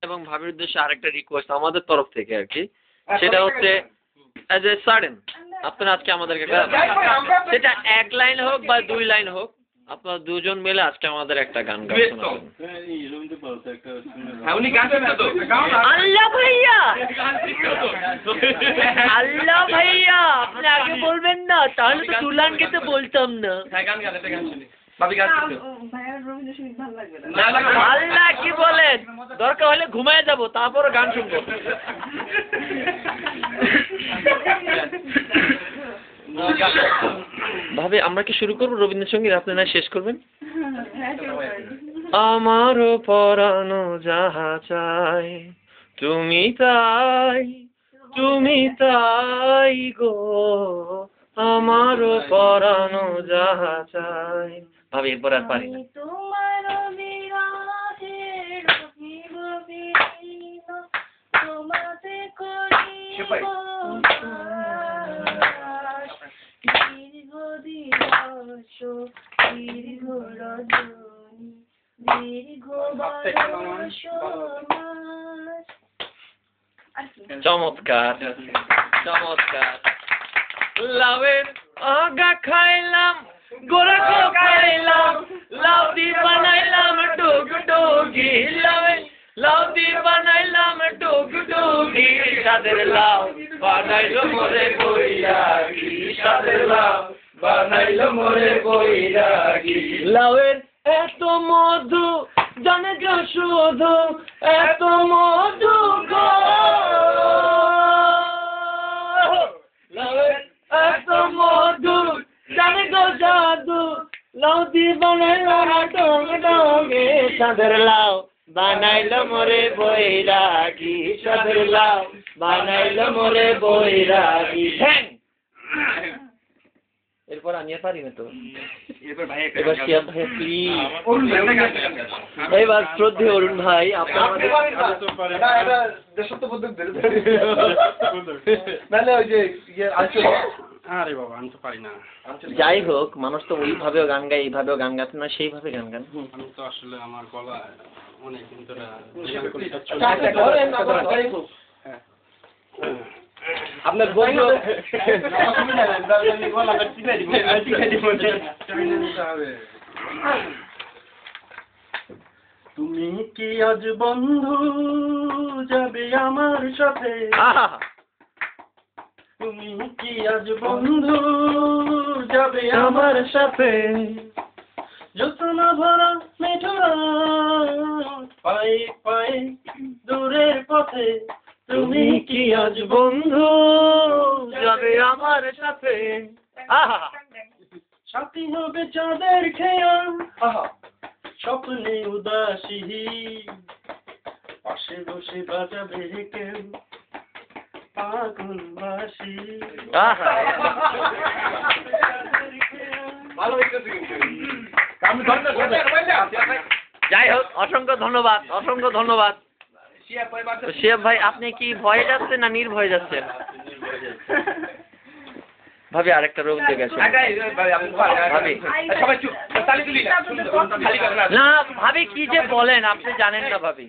এবং ভাবির উদ্দেশ্যে আরেকটা রিকোয়েস্ট আমাদের তরফ থেকে আর কি, সেটা হচ্ছে অ্যাজ এ সাডেন আপনারা আজকে আমাদেরকে সেটা 1 লাইন হোক বা 2 লাইন হোক, আপনারা দুজন মিলে আজকে আমাদের একটা গান গাবেন। আল্লাহ ভাইয়া, আল্লাহ ভাইয়া, আপনি আগে বলবেন না, তাহলে তো দুলান গেতে বলতাম না। আল্লাহ কি বলেন, দরকার হলে ঘুমায় যাব, তারপরে গান শুনবো। ভাবে আমরা কি শুরু করবো রবীন্দ্রসঙ্গীত, আপনি না শেষ করবেন? আমারও পরানো যাহা চাই তুমি তাই, তুমি তাই গো, আমারও পরানো যাহা চাই। ভাবি এরপর আর পারি না। চমৎকার চমৎকার। লাউয়ের আগা খাইলাম, গোড়া খাইলাম, লাউ দি বানাইলাম টুকটুকি, লাউ দি বানাইলাম টুকটুকি, সাদের লাউ বানাইলো মোরে বৈরাগী, সাদের লাউ বানাইলো মোরে বৈরাগী। লাউয়ের এত মধু জানে গো শুধু, এত মধু গো, লাউয়ের এত মধু জানে গো জাদু, লাউ দি বানাইলাম টুকটুকি, সাদের লাউ বানাইলো মোরে বৈরাগী, সাদের লাউ বানাইলো মোরে বৈরাগী। এরপর আমি আর পারি না তো, এবার শিয়া ভাই প্লিজ, এবার শ্রদ্ধেয় অরুণ ভাই আপনার যাই হোক, মানুষ তো ওইভাবেও গান গায়, এইভাবেও গান গাতে না, সেইভাবে গান গান। আমি তো আসলে আমার গলা অনেকদিন ধরে আপনার বন্ধু তুমি কি আজ বন্ধু যাবে আমার সাথে, তুমি কি আজ বন্ধু যাবে আমার সাথে, যতনা ভরা মেঠোরা পায়ে পায়ে দূরের পথে, তুমি কি আজ বন্ধু যাবে আমার সাথে, সাথী হবে চাঁদের খেয়া, স্বপ্নে উদাসী পাশে বসে বাজাবে কেউ পাগল বাসি। যাই হোক, অসংখ্য ধন্যবাদ, অসংখ্য ধন্যবাদ। শিয়াব ভাই আপনি কি ভয়ে যাচ্ছেন না নির্ভয়ে যাচ্ছেন? ভাবি আরেকটা রবীন্দ্র গেছে না, ভাবি কি যে বলেন আপনি জানেন না। ভাবি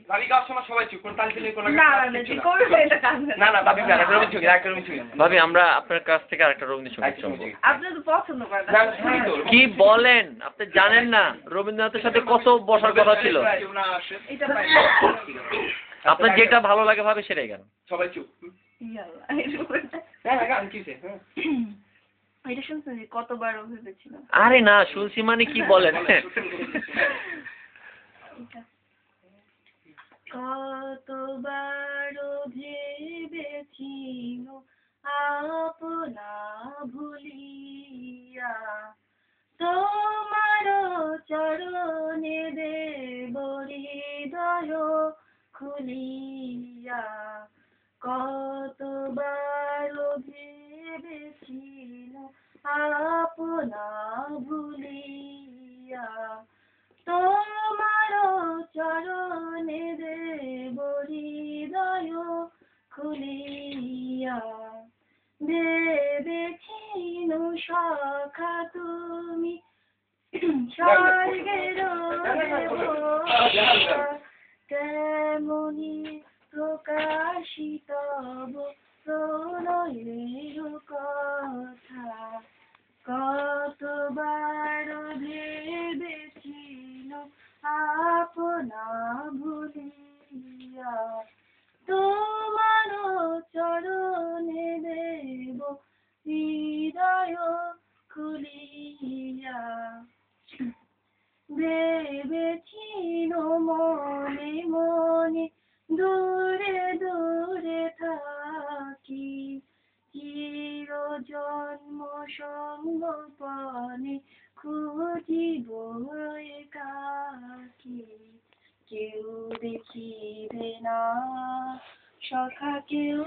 ভাবি আমরা আপনার কাছ থেকে আরেকটা রবীন্দ্রসঙ্গীত শুনবো। কি বলেন আপনি জানেন না, রবীন্দ্রনাথের সাথে কত বসার কথা ছিল। আপনার যেটা ভালো লাগে ভাবে সেটাই গান। সবাই চুপ। এটা শুনছেন কতবার ভেবেছিল? আরে না শুনছি মানে কি বলেন। কতবার ভেবেছিল আপনা ভুলিয়া, তোমার চরণে দেব হৃদয় খুলিয়া, কতবার ভেবেছিল আপনা ভুলিয়া, তোমার চরণে দেব হৃদয় খুলিয়া, ভেবেছিল সখা তুমি স্বর্গের তেমনি প্রকাশিত প্রণয়ের কথা কতবার ভেবেছিল আপনা ভুলিয়া তোমার চরণে দেব হৃদয় খুলিয়া ভেবেছিল মনে মনে দূরে দূরে থাকি চির জন্ম সঙ্গপনে খুঁজিব একাকী কেউ দেখিবে না সখা কেউ